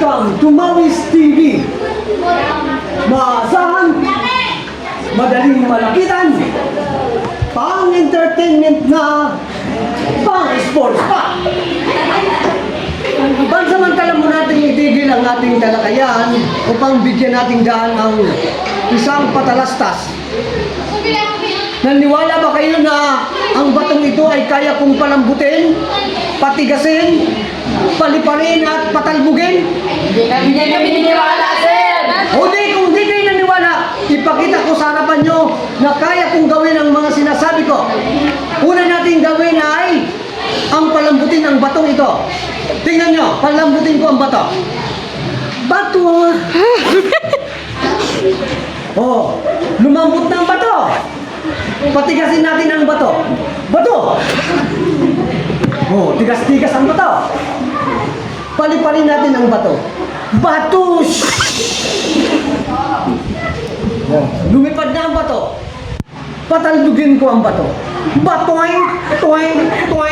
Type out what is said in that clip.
Welcome to Mawis TV. Maasahan, madaling malapitan, pang-entertainment na pang-sports pa. Pansamantala mo natin itigil ang ating talakayan upang bigyan natin daan ang isang patalastas. Naniwala ba kayo na ang batong ito ay kaya kong palambutin, patigasin, paliparin at patalbugin? Hindi kami naniniwala, sir! Kung di kayo naniwala, ipakita ko sa harapan nyo na kaya kong gawin ang mga sinasabi ko. Una natin gawin ay ang palambutin ng batong ito. Tingnan nyo, palambutin ko ang bato. Bato! Oh, lumambot na ang bato. Patigasin natin ang bato. Bato! Oh, tigas-tigas ang bato. Paliparin natin ang bato. Batus! Oh, lumipad na ang bato. Patalbugin ko ang bato. Batoing! Toing! Toing!